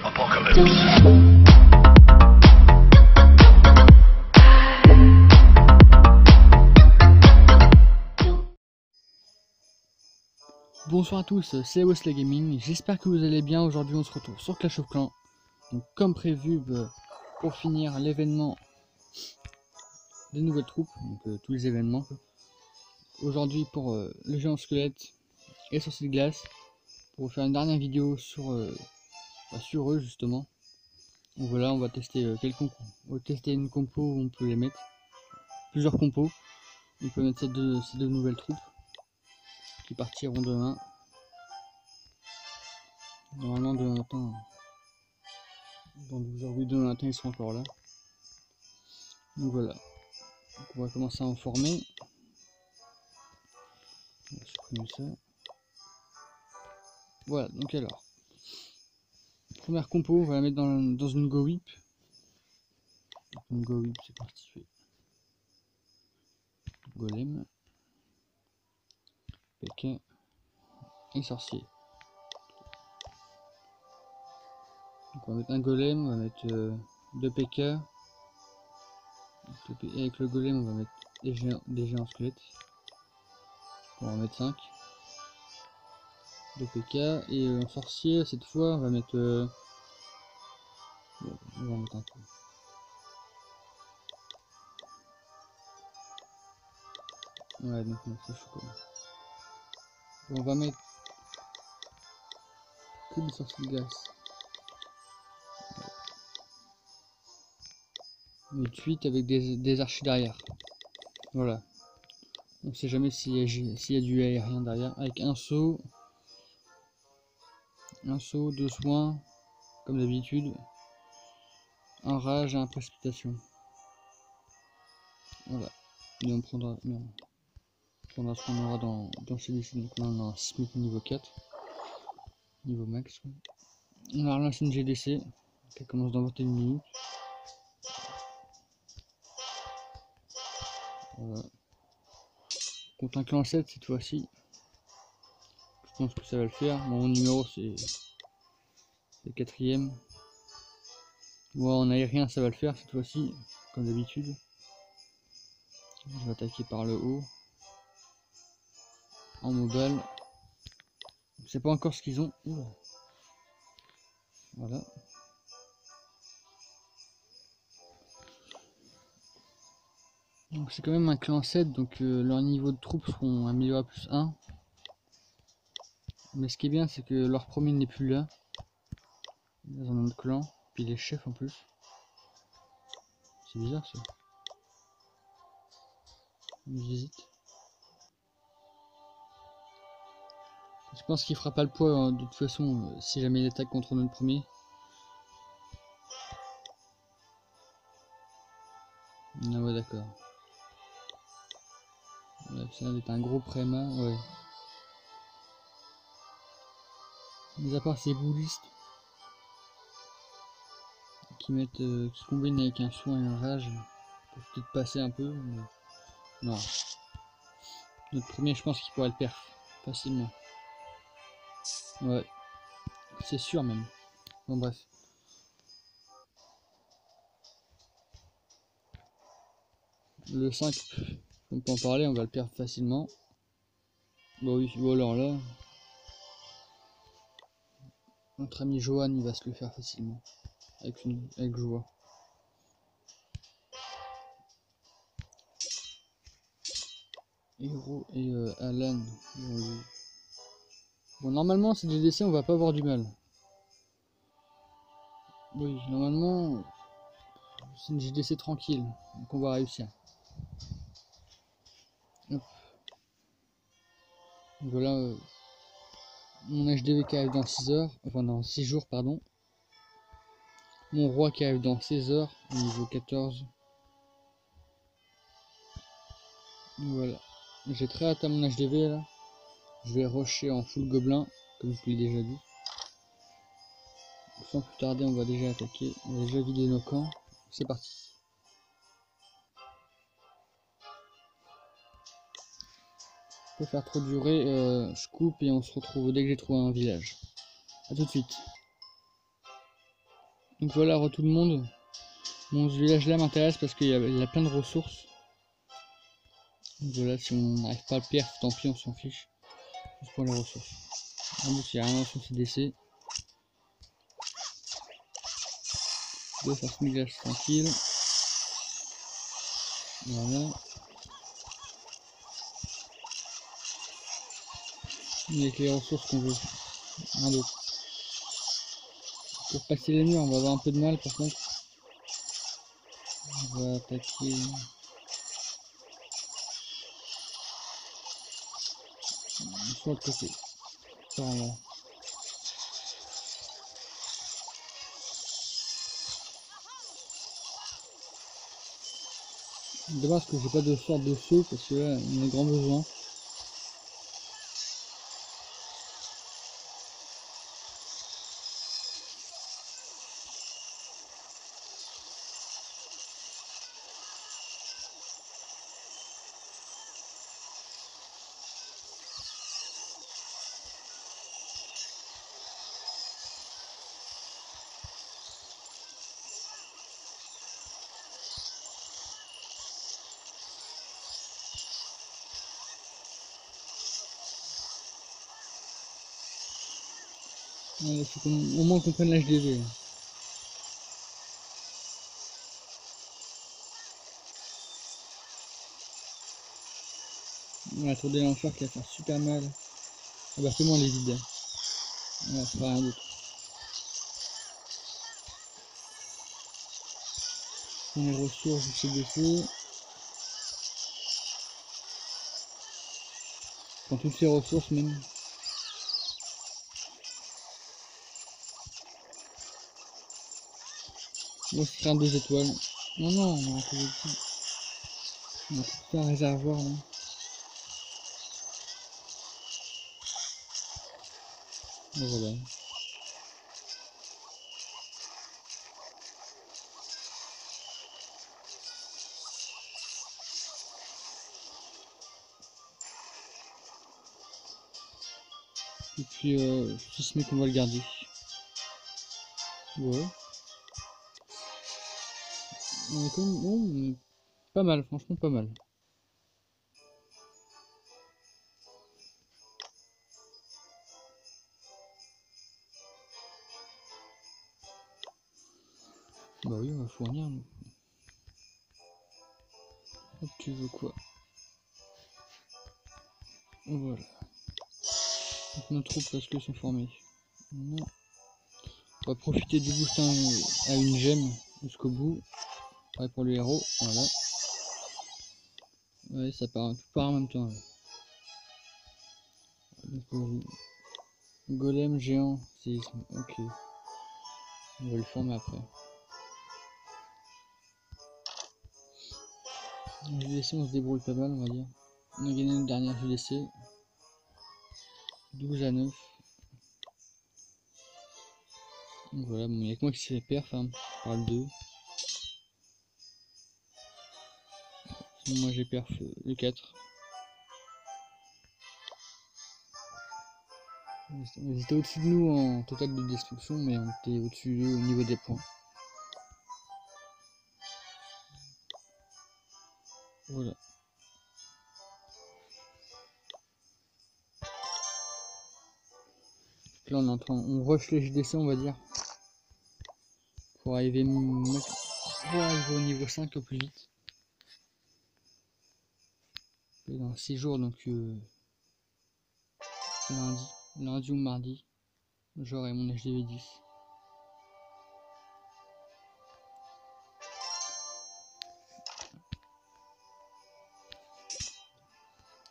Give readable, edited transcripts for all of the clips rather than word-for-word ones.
Apocalypse. Bonsoir à tous, c'est Wesley Gaming, j'espère que vous allez bien. Aujourd'hui on se retrouve sur Clash of Clans. Donc comme prévu, pour finir l'événement des nouvelles troupes, donc tous les événements. Aujourd'hui pour le géant squelette et sorcier de glace, pour vous faire une dernière vidéo sur, sur eux justement. Donc voilà, on va tester on va tester une compo où on peut les mettre, plusieurs compos. On peut mettre ces deux nouvelles troupes qui partiront demain. Normalement demain matin, dans 12h, oui, demain matin ils seront encore là. Donc voilà, donc on va commencer à en former. On va supprimer ça. Voilà, donc alors, première compo, on va la mettre dans une Go Whip. Une Go Whip, c'est parti. Golem, PK et sorcier. Donc on va mettre un golem, on va mettre 2 PK. Et avec le golem, on va mettre des géants squelettes. On va en mettre 5. 2 PK. Et en sorcier, cette fois, on va mettre... bon, on va en mettre un peu. Ouais, donc non, c'est chaud quand même. Bon, on va mettre que des sorciers de glace. On met 8 avec des archers derrière. Voilà. On sait jamais s'il y a du aérien derrière. Avec un saut, 2 soins, comme d'habitude. Un rage et un précipitation. Voilà. Et on prendra ce qu'on aura dans CDC. Donc là on a un Smith niveau 4. Niveau max. On a relancé une GDC. Qui commence dans 21 minutes. Voilà. Contre un clan 7 cette fois-ci. Je pense que ça va le faire. Mon numéro c'est le 4ème. Bon, en aérien ça va le faire cette fois-ci, comme d'habitude. Je vais attaquer par le haut. En mobile. Je sais pas encore ce qu'ils ont. Ouh. Voilà. Donc c'est quand même un clan 7, donc leur niveau de troupes seront améliorés à plus 1. Mais ce qui est bien, c'est que leur premier n'est plus là. Ils ont un autre clan, puis les chefs en plus. C'est bizarre ça. J'hésite. Je pense qu'il fera pas le poids hein, de toute façon si jamais il attaque contre notre premier. Ah ouais d'accord. Ouais, ça va être un gros préma, ouais. Mais à part ces boulistes qui combinent avec un soin et un rage, pour peut-être passer un peu, mais non. Notre premier, je pense qu'il pourrait le perf facilement. Ouais, c'est sûr même. Bon bref. Le 5, on peut en parler, on va le perdre facilement. Bon oui, bon alors là, notre ami Johan il va se le faire facilement. Avec joie. Hero et Alan. Bon normalement c'est des décès, on va pas avoir du mal. Oui, normalement c'est une GDC tranquille, donc on va réussir. Hop. Voilà mon HDV qui arrive dans 6 heures, enfin dans 6 jours pardon. Mon roi qui arrive dans 16 heures, niveau 14. Voilà. J'ai très hâte à mon HDV là. Je vais rusher en full gobelin, comme je vous l'ai déjà dit. Sans plus tarder, on va déjà attaquer. On va déjà vider nos camps. C'est parti. Pas faire trop durer, je coupe et on se retrouve dès que j'ai trouvé un village. A tout de suite. Donc voilà, tout le monde. Bon, ce village là m'intéresse parce qu'il y a plein de ressources. Donc voilà, si on n'arrive pas à le perdre, tant pis, on s'en fiche. Juste pour les ressources. En plus, il n'y a rien sur CDC. Je vais faire ce village tranquille. Voilà. Avec les ressources qu'on veut. Un d'autre. Pour passer les murs, on va avoir un peu de mal par contre. On va attaquer. Sur le côté. Par là. Dommage que j'ai pas de sorte de saut parce que là on a grand besoin. Il faut au moins qu'on prenne l'HDV. La tour des lanceurs qui va faire super mal. Ah bah c'est moi les vides. Voilà, c'est pas rien d'autre. On les ressources du CDC. Prends toutes ces ressources même. Moi ce sera un 2 étoiles. Non non, on a tout un réservoir là. Et voilà. Et puis si ce n'est qu'on va le garder. Ouais. On est quand même bon, pas mal, franchement pas mal. Bah oui, on va fournir. Hop, tu veux quoi? Voilà. Donc, nos troupes, parce qu'elles sont formées. Non. On va profiter du boost à une gemme jusqu'au bout. Pareil pour le héros, voilà. Ouais, ça part, tout part en même temps. Là. Donc, golem géant, séisme, ok. On va le former après. GDC, on se débrouille pas mal, on va dire. On a gagné une dernière GDC. 12 à 9. Donc voilà, bon, il n'y a que moi qui sais perf, hein, par le 2. Sinon, moi j'ai perf le 4. Ils étaient au-dessus de nous en total de destruction, mais on était au-dessus d'eux au niveau des points. Voilà. Là on est en train, on rush les GDC on va dire. Pour arriver au niveau 5 au plus vite. Et dans 6 jours donc lundi ou mardi, j'aurai mon HDV 10.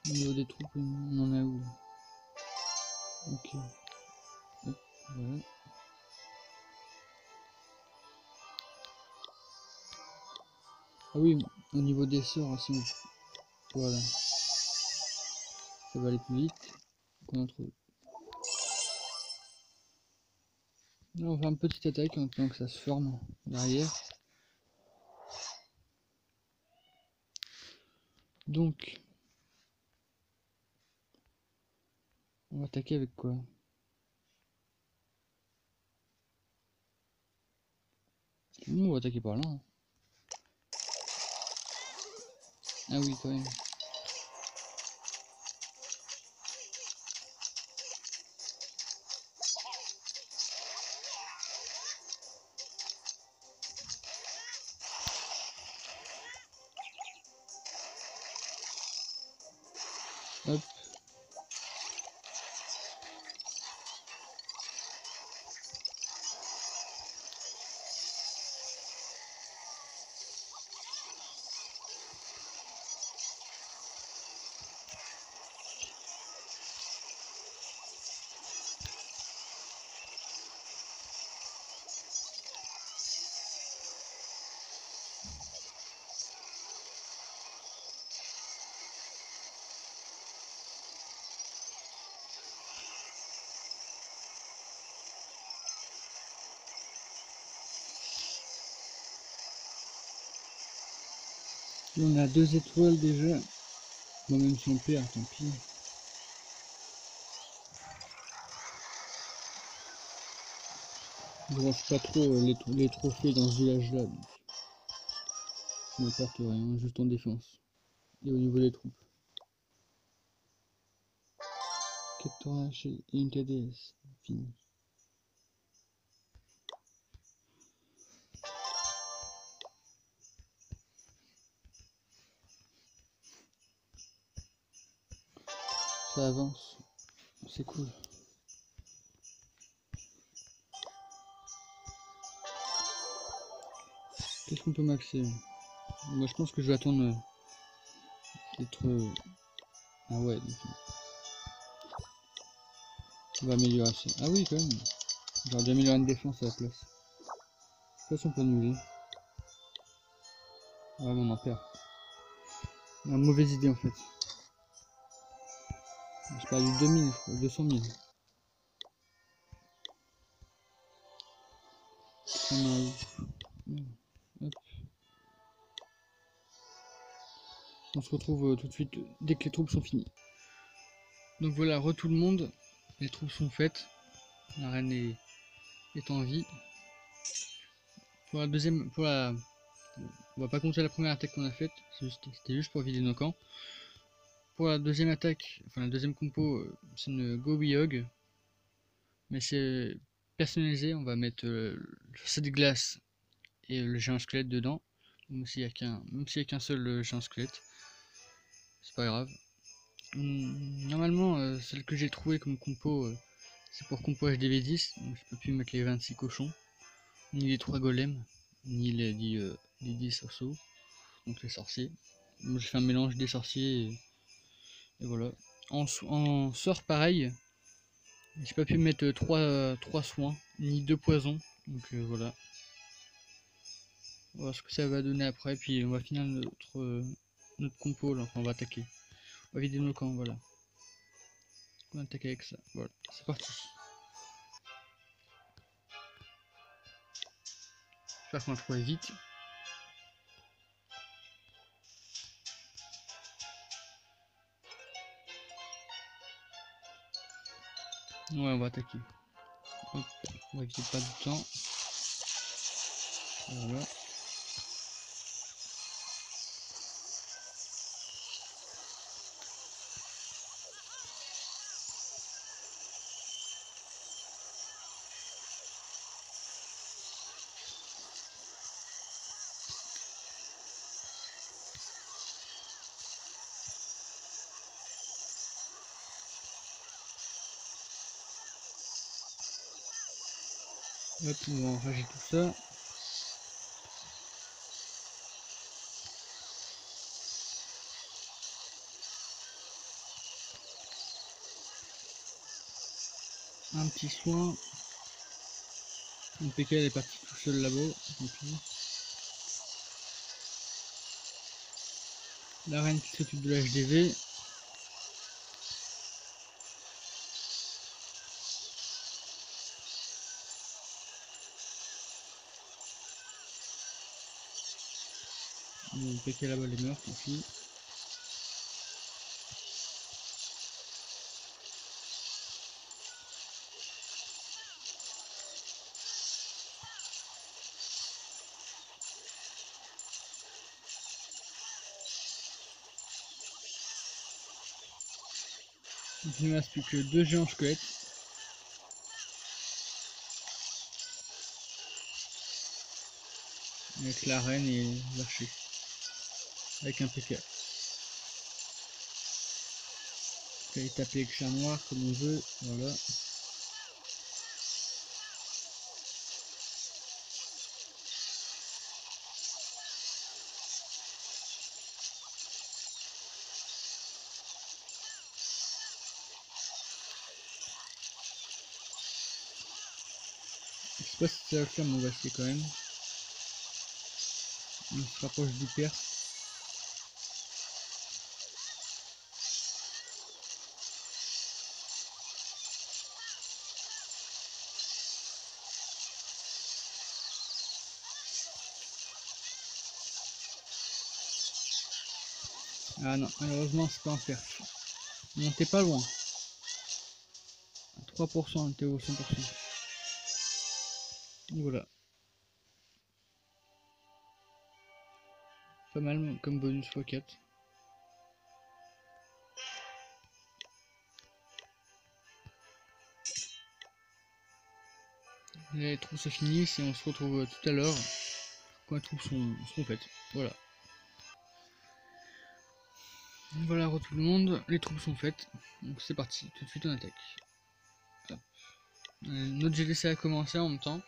Au niveau des troupes, on en a où? Ok. Hop, voilà. Ah oui, au niveau des sorts aussi. Voilà. Ça va aller plus vite. Là, on va faire une petite attaque en attendant que ça se forme derrière. Donc, on va attaquer avec quoi? On va attaquer par là. Hein. Ah oui, quand même. Hop. Là, on a 2 étoiles déjà. Bon, même si on perd, tant pis. Je range pas trop les trophées dans ce village-là. Donc ça m'apporte rien, juste en défense. Et au niveau des troupes. 4 tournages et une TDS. Fini. Ça avance. C'est cool. Qu'est-ce qu'on peut maxer? Moi je pense que je vais attendre d'être... Ah ouais, on va améliorer ça. Ah oui quand même. J'aurais dû améliorer une défense à la place. Je sais pas si on peut annuler. Ouais mais on en perd. Une mauvaise idée en fait. J'ai perdu 2000 je crois, 200 000. Hop. On se retrouve tout de suite dès que les troupes sont finies. Donc voilà, tout le monde. Les troupes sont faites. La reine est en vie. Pour la deuxième, on va pas compter la première attaque qu'on a faite. C'était juste pour vider nos camps. Pour la deuxième attaque, enfin la deuxième compo, c'est une Go-Wihog. Mais c'est personnalisé. On va mettre le set de glace et le géant squelette dedans. Même s'il n'y a qu'un seul géant squelette. C'est pas grave. Normalement, celle que j'ai trouvé comme compo, c'est pour compo HDV10, donc je peux plus mettre les 26 cochons, ni les 3 golems, ni les 10 sorceaux, donc les sorciers. Moi j'ai fait un mélange des sorciers et voilà. En sort pareil, j'ai pas pu mettre 3 soins, ni 2 poisons, donc voilà. On va voir ce que ça va donner après, puis on va finir notre compo là, enfin on va attaquer. On va vider nos camps, voilà. On va attaquer avec ça, voilà, c'est parti. J'espère qu'on va trouver vite. Ouais, on va attaquer. Hop, on va éviter pas du temps. Voilà. Hop, on va enrager tout ça. Un petit soin. Mon PK est parti tout seul là-bas. La reine qui s'occupe de l'HDV. Mon PK là-bas les meurt, tant pis. Donc, il ne me reste plus que 2 géants squelettes. Avec la reine et l'archer. Avec un PK. On peut aller taper avec chat noir comme on veut. Voilà. Je sais pas si ça va le faire, mais on va essayer quand même. On se rapproche du perse. Ah non, malheureusement c'est pas un perse. On était pas loin. À 3%, on était au 100%. Voilà. Pas mal comme bonus x4. Les trous se finissent et on se retrouve tout à l'heure quand les trous seront faites. Voilà. Voilà, re tout le monde, les troupes sont faites. Donc c'est parti, tout de suite on attaque. Notre GDC a commencé en même temps.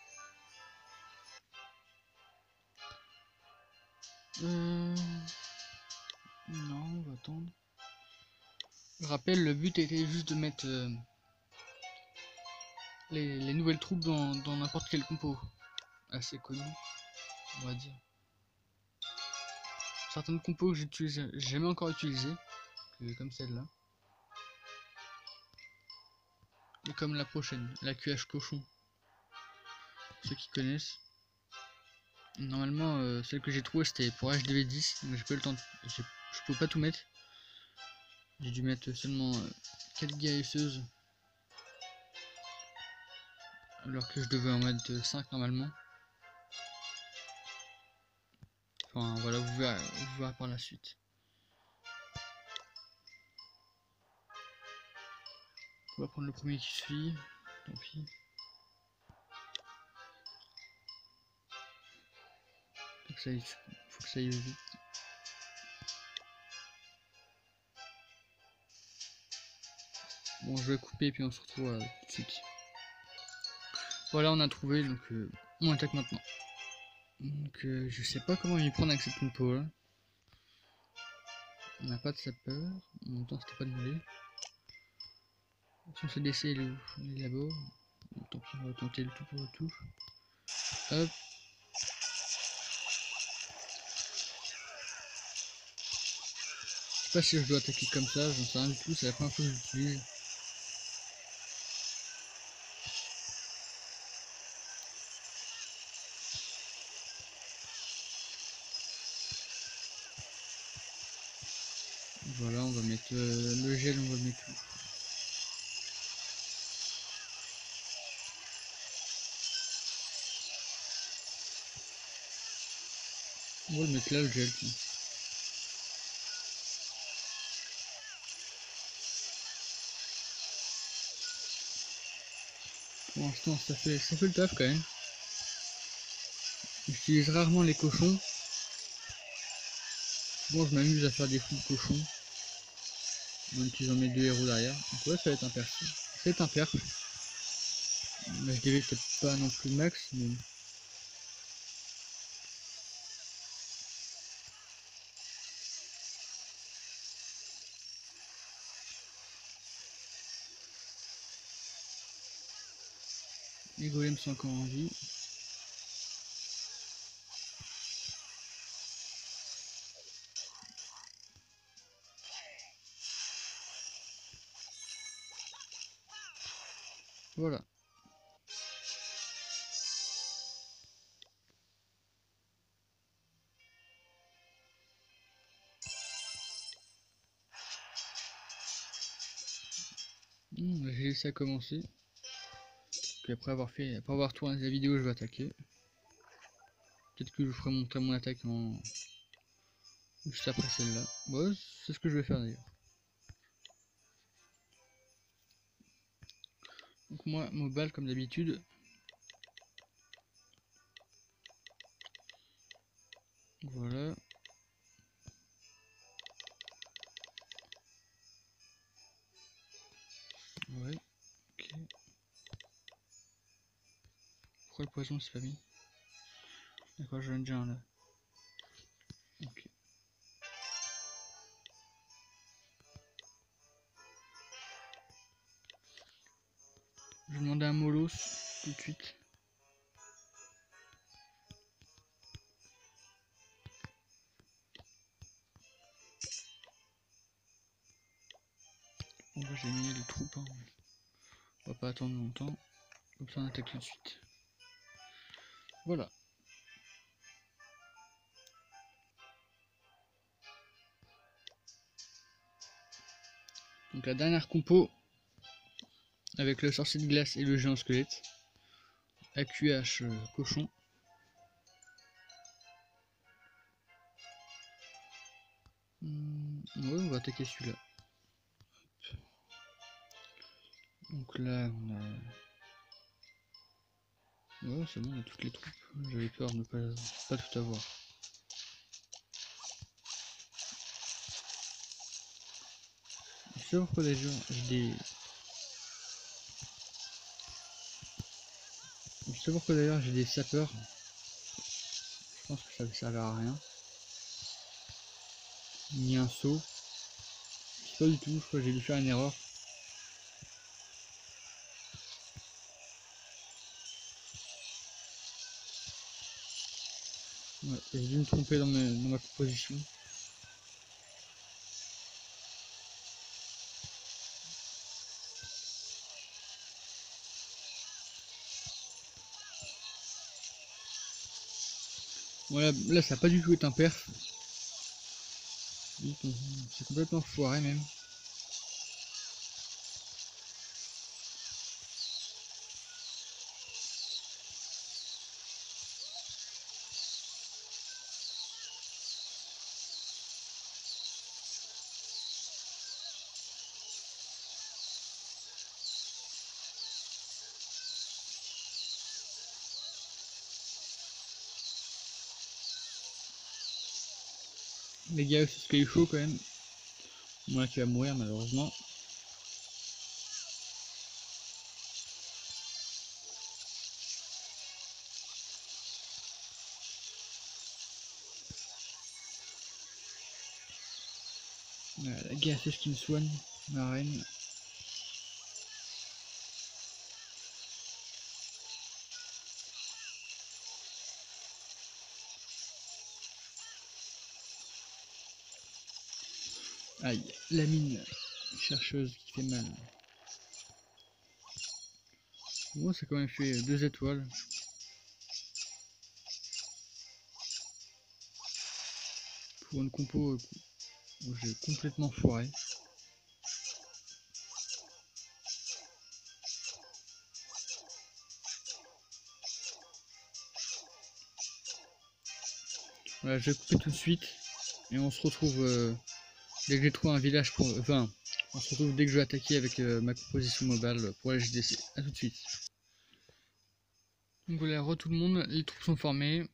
Non, on va attendre. Je rappelle, le but était juste de mettre les nouvelles troupes dans n'importe quel compo. Assez connu, on va dire. Certaines compos que j'ai jamais encore utilisées, comme celle-là. Et comme la prochaine, la QH cochon. Ceux qui connaissent. Normalement, celle que j'ai trouvée c'était pour HDV10, mais j'ai pas eu le temps. Je peux pas tout mettre. J'ai dû mettre seulement 4 guérisseuses. Alors que je devais en mettre 5 normalement. Enfin voilà, vous verrez par la suite. On va prendre le premier qui suit. Tant pis. Faut que ça aille vite. Bon, je vais couper et puis on se retrouve tout de suite. Voilà, on a trouvé, donc on attaque maintenant. Donc je sais pas comment y prendre avec cette compo là. On n'a pas de sapeur, en même temps c'était pas demandé. Son CDC il est où? Il est là-bas. Bon, tant pis, on va tenter le tout pour le tout. Hop. Je sais pas si je dois attaquer comme ça, j'en sais rien du tout, c'est la première fois que j'utilise. Voilà, on va mettre le gel, on va le mettre où? On va le mettre là, le gel. Tiens. Pour l'instant, ça fait le taf quand même. J'utilise rarement les cochons. Bon, je m'amuse à faire des fous de cochons. En utilisant mes 2 héros derrière. Donc ouais, ça va être un perf. C'est un perf. Là, je dirais peut-être pas non plus max, mais... Les golems sont encore en vie. Voilà. J'ai laissé à commencer. Puis après avoir tourné la vidéo, je vais attaquer. Peut-être que je ferai montrer mon attaque juste après celle-là. Ouais, c'est ce que je vais faire d'ailleurs. Donc moi, mobile comme d'habitude. Voilà. Ouais. Ok. Pourquoi le poison c'est pas mis? D'accord, j'en ai déjà un là. Ok. Je vais demander un molos tout de suite. Bon bah j'ai mis les troupes, hein. On va pas attendre longtemps. Comme ça on attaque tout de suite. Voilà. Donc la dernière compo avec le sorcier de glace et le géant squelette. AQH cochon. Ouais, on va attaquer celui-là. Donc là on a... Ouais, c'est bon, on a toutes les troupes. J'avais peur de ne pas tout avoir. Je sais pourquoi déjà j'ai des... Je sais pourquoi d'ailleurs j'ai des sapeurs. Je pense que ça ne servira à rien. Ni un saut. Je sais pas du tout, je crois que j'ai dû faire une erreur. Ouais, j'ai dû me tromper dans ma composition. Voilà, là ça n'a pas du tout été un perf. C'est complètement foiré même. Les gars, c'est ce qu'il faut quand même. Moi qui va mourir malheureusement. Voilà, la guerre c'est ce qui me soigne, ma reine. Aïe, la mine chercheuse qui fait mal. Bon, ça a quand même fait 2 étoiles. Pour une compo où j'ai complètement foiré. Voilà, je vais couper tout de suite. Et on se retrouve dès que j'ai trouvé un village pour... Enfin, on se retrouve dès que je vais attaquer avec ma composition mobile pour la GDC. A tout de suite. Donc voilà, tout le monde, les troupes sont formées.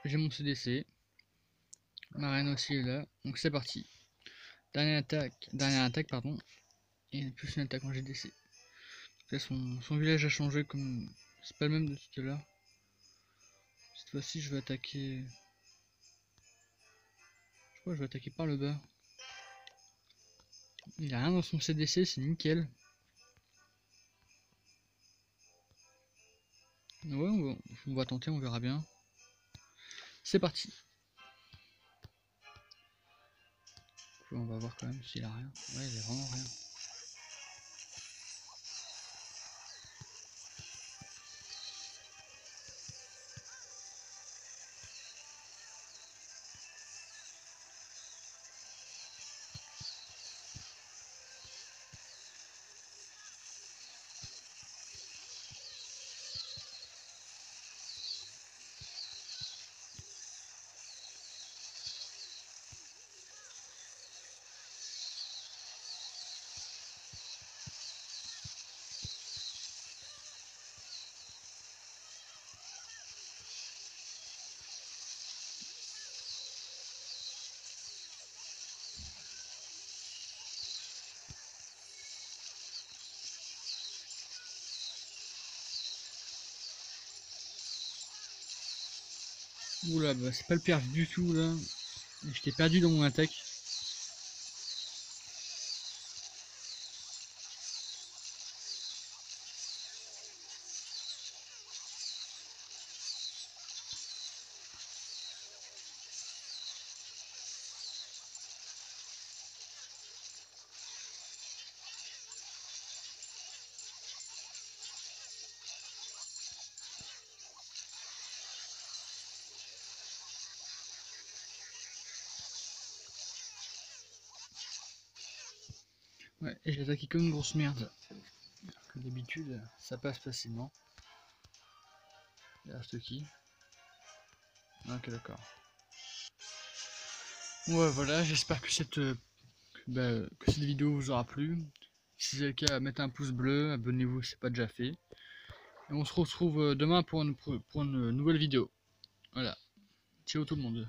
J'ai mon CDC. Ma reine aussi est là. Donc c'est parti. Dernière attaque pardon. Et plus une attaque en GDC. Là, son village a changé comme... C'est pas le même de tout à l'heure. Cette fois-ci je vais attaquer... Je crois que je vais attaquer par le bas. Il a rien dans son CDC, c'est nickel. Ouais, on va tenter, on verra bien. C'est parti. On va voir quand même s'il a rien. Ouais, il a vraiment rien. Oula, bah c'est pas le pire du tout là. J'étais perdu dans mon attaque. Ouais, et j'ai attaqué comme une grosse merde. Alors que d'habitude, ça passe facilement. Il reste qui? Ok, d'accord. Ouais, voilà, j'espère que que cette vidéo vous aura plu. Si c'est le cas, mettez un pouce bleu, abonnez-vous si c'est pas déjà fait. Et on se retrouve demain pour une nouvelle vidéo. Voilà. Ciao tout le monde.